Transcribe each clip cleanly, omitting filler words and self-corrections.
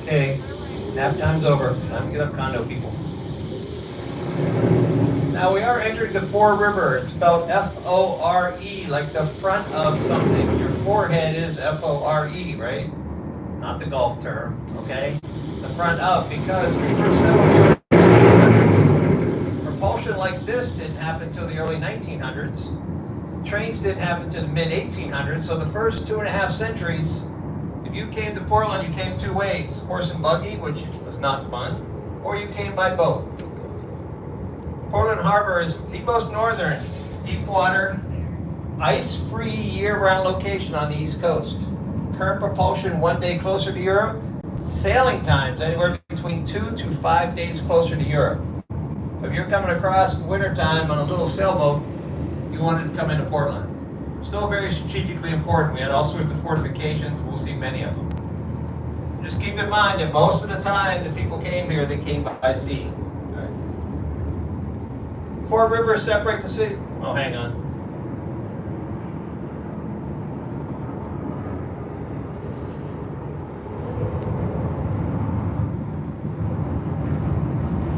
Okay, nap time's over. Time to get up, condo people. Now we are entering the Fore River. It's spelled F-O-R-E, like the front of something. Your forehead is F-O-R-E, right? Not the golf term, okay? The front of, because for several years, propulsion like this didn't happen until the early 1900s. Trains didn't happen until the mid-1800s, so the first 2.5 centuries, if you came to Portland, you came two ways: horse and buggy, which was not fun, or you came by boat. Portland Harbor is the most northern, deep water, ice-free year-round location on the East Coast. Current propulsion 1 day closer to Europe. Sailing times anywhere between 2 to 5 days closer to Europe. If you're coming across wintertime on a little sailboat, you wanted to come into Portland. Still very strategically important. We had all sorts of fortifications. We'll see many of them. Just keep in mind that most of the time the people came here, they came by sea. Right. Fore River separates the city. Oh, hang on.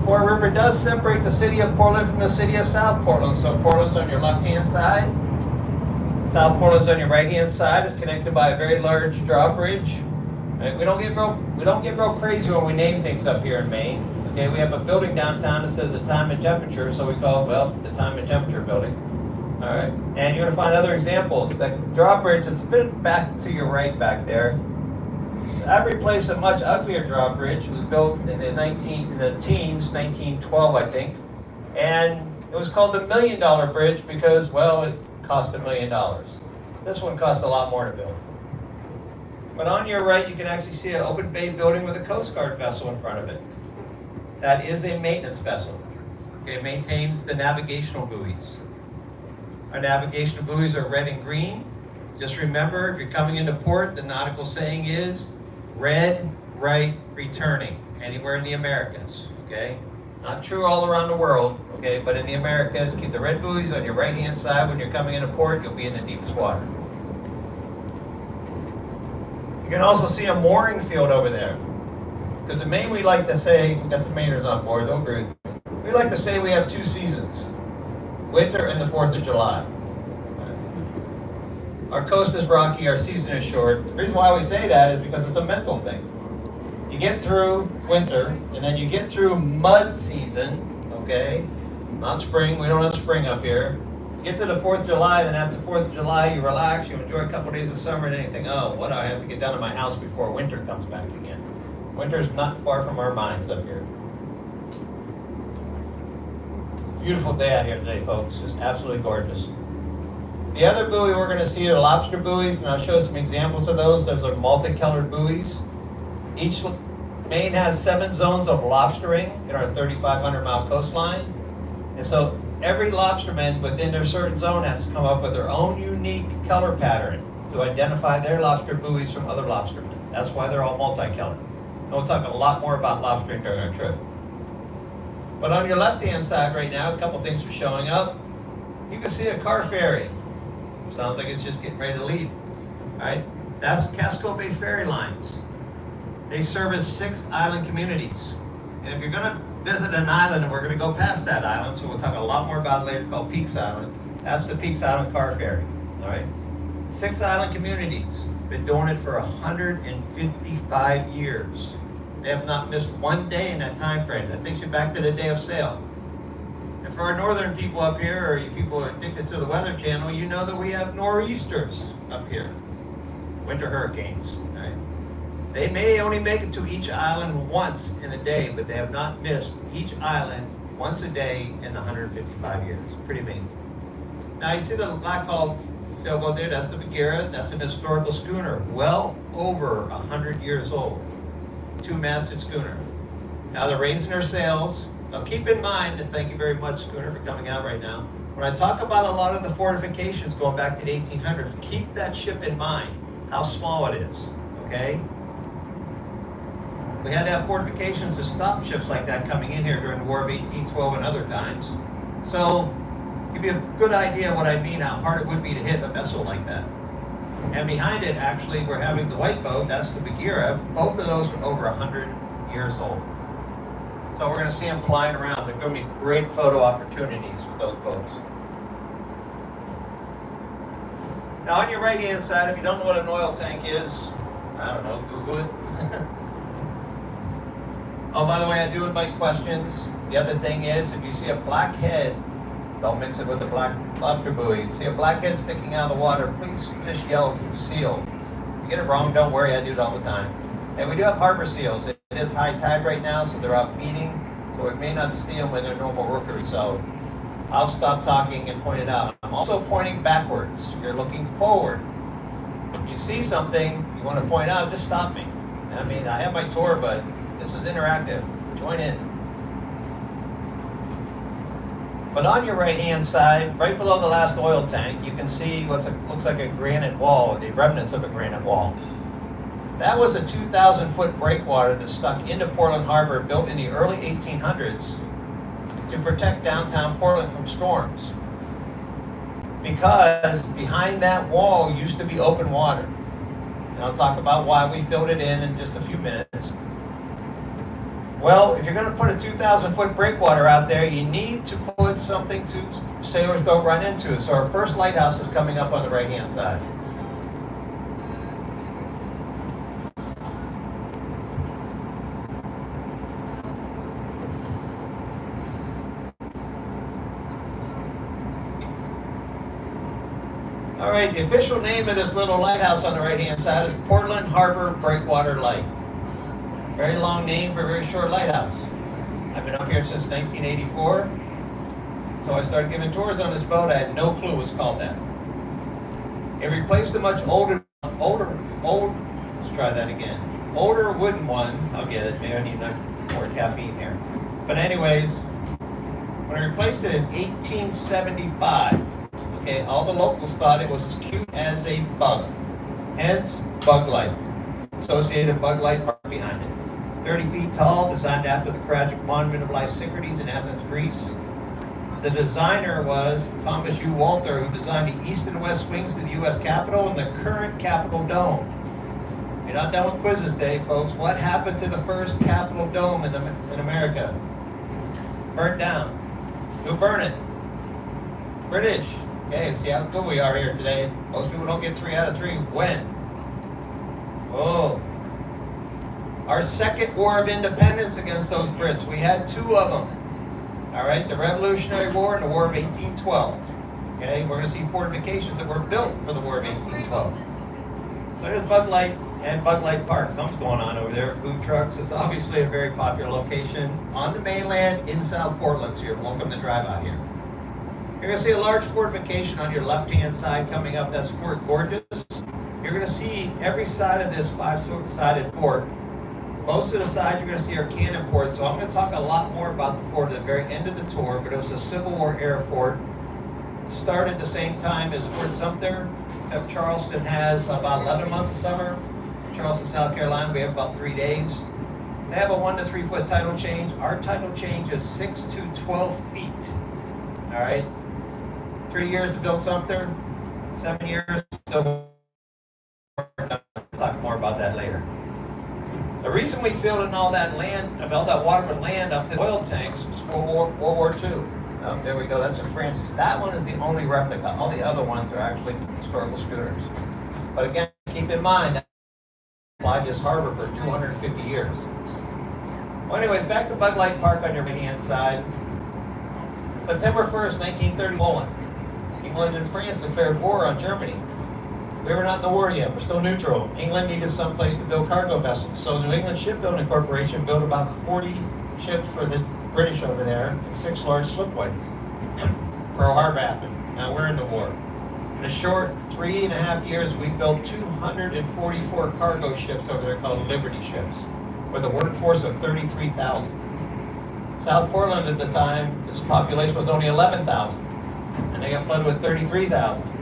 Fore River does separate the city of Portland from the city of South Portland. So Portland's on your left-hand side. South Portland's on your right-hand side. It's connected by a very large drawbridge. Right? We don't get real crazy when we name things up here in Maine. Okay, we have a building downtown that says the time and temperature, so we call it, well, the time and temperature building. All right, and you're going to find other examples. That drawbridge is a bit back to your right back there. I've replaced a much uglier drawbridge. It was built in the teens, 1912, I think, and it was called the $1 Million Bridge because, well, it cost $1 million. This one cost a lot more to build. But on your right, you can actually see an open bay building with a Coast Guard vessel in front of it. That is a maintenance vessel. Okay, it maintains the navigational buoys. Our navigational buoys are red and green. Just remember, if you're coming into port, the nautical saying is red, right, returning, anywhere in the Americas, okay? Not true all around the world, okay, but in the Americas, keep the red buoys on your right-hand side. When you're coming into port, you'll be in the deepest water. You can also see a mooring field over there. Because in Maine, we like to say, we got some Mainers on board, they'll agree with me. We like to say we have two seasons, winter and the 4th of July. Our coast is rocky, our season is short. The reason why we say that is because it's a mental thing. You get through winter, and then you get through mud season, okay? Not spring, we don't have spring up here. You get to the 4th of July, then after 4th of July, you relax, you enjoy a couple days of summer, and then you think, oh, what do I have to get done in my house before winter comes back again? Winter's not far from our minds up here. Beautiful day out here today, folks. Just absolutely gorgeous. The other buoy we're going to see are lobster buoys, and I'll show some examples of those. Those are multicolored buoys. Maine has 7 zones of lobstering in our 3,500-mile coastline. And so every lobsterman within their certain zone has to come up with their own unique color pattern to identify their lobster buoys from other lobstermen. That's why they're all multicolored. And we'll talk a lot more about lobstering during our trip. But on your left-hand side right now, a couple things are showing up. You can see a car ferry. Sounds like it's just getting ready to leave. All right? That's Casco Bay Ferry Lines. They service 6 island communities. And if you're going to visit an island, and we're going to go past that island, so we'll talk a lot more about it later, called Peaks Island. That's the Peaks Island Car Ferry. All right? 6 island communities. Been doing it for 155 years. They have not missed one day in that time frame. That takes you back to the day of sail. And for our northern people up here, or you people who are addicted to the Weather Channel, you know that we have nor'easters up here. Winter hurricanes. All right? They may only make it to each island once in a day, but they have not missed each island once a day in the 155 years. Pretty amazing. Now you see the black-hulled sailboat there, that's the Bagheera. That's an historical schooner, well over 100 years old. 2-masted schooner. Now they're raising their sails. Now keep in mind, and thank you very much, schooner, for coming out right now. When I talk about a lot of the fortifications going back to the 1800s, keep that ship in mind, how small it is, okay? We had to have fortifications to stop ships like that coming in here during the War of 1812 and other times. So, give you a good idea of what I mean, how hard it would be to hit a vessel like that. And behind it, actually, we're having the white boat, that's the Bagheera. Both of those are over 100 years old. So we're going to see them flying around. They're going to be great photo opportunities with those boats. Now on your right hand side, if you don't know what an oil tank is, I don't know, Google it. Oh, by the way, I do invite questions. The other thing is, if you see a black head, don't mix it with a black lobster buoy. If you see a black head sticking out of the water, please just yell seal. If you get it wrong, don't worry, I do it all the time. And we do have harbor seals. It is high tide right now, so they're out feeding. So we may not see them when they're normal workers. So I'll stop talking and point it out. I'm also pointing backwards. You're looking forward. If you see something you want to point out, just stop me. I mean, I have my tour, but this is interactive. Join in. But on your right-hand side, right below the last oil tank, you can see what looks like a granite wall, the remnants of a granite wall. That was a 2,000-foot breakwater that stuck into Portland Harbor, built in the early 1800s to protect downtown Portland from storms. Because behind that wall used to be open water. And I'll talk about why we filled it in just a few minutes. Well, if you're going to put a 2,000-foot breakwater out there, you need to put something to sailors don't run into it. So our first lighthouse is coming up on the right-hand side. All right, the official name of this little lighthouse on the right-hand side is Portland Harbor Breakwater Light. Very long name for a very short lighthouse. I've been up here since 1984. So I started giving tours on this boat. I had no clue it was called that. It replaced a much older, let's try that again. Older wooden one. I'll get it. Maybe I need more caffeine here. But anyways, when I replaced it in 1875, okay, all the locals thought it was as cute as a bug. Hence, Bug Light. Associated Bug Light Park behind it. 30 feet tall, designed after the tragic monument of Lysistrata in Athens, Greece. The designer was Thomas U. Walter, who designed the east and west wings to the U.S. Capitol and the current Capitol Dome. You're not done with quizzes day, folks. What happened to the first Capitol Dome in America? Burnt down. Who burned it? British. Okay, see how good we are here today. Most people don't get 3 out of 3. When? Oh. Our second War of Independence against those Brits. We had 2 of them. All right, the Revolutionary War and the War of 1812. Okay, we're going to see fortifications that were built for the War of 1812. So there's Bug Light and Bug Light Park. Something's going on over there. Food trucks. It's obviously a very popular location on the mainland in South Portland. So you're welcome to drive out here. You're going to see a large fortification on your left-hand side coming up. That's Fort Gorges. You're going to see every side of this 5-sided fort. Most of the sides you're going to see are cannon ports, so I'm going to talk a lot more about the fort at the very end of the tour, but it was a Civil War era fort. Started the same time as Fort Sumter, except Charleston has about 11 months of summer. Charleston, South Carolina, we have about 3 days. They have a 1 to 3 foot tidal change. Our tidal change is 6 to 12 feet. All right? 3 years to build Sumter, 7 years to We'll talk more about that later. The reason we filled in all that land, all that water with land up to the oil tanks was for World War II. There we go, that's a Francis. That one is the only replica. All the other ones are actually historical schooners. But again, keep in mind, that applied this harbor for 250 years. Well, anyways, back to Bug Light Park on your right-hand side. September 1st, 1930, Poland. England and France declared war on Germany. We were not in the war yet. We're still neutral. England needed some place to build cargo vessels. So New England Shipbuilding Corporation built about 40 ships for the British over there and 6 large slipways. Pearl Harbor happened. Now we're in the war. In a short 3.5 years, we built 244 cargo ships over there called Liberty ships with a workforce of 33,000. South Portland at the time, its population was only 11,000. And they got flooded with 33,000.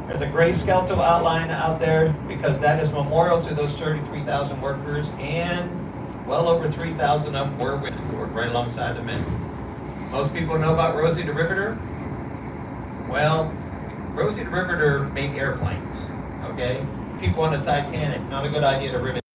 There's a gray skeletal outline out there because that is memorial to those 33,000 workers, and well over 3,000 of them were women who worked right alongside the men. Most people know about Rosie the Riveter. Well, Rosie the Riveter made airplanes. okay? People on the Titanic, not a good idea to rivet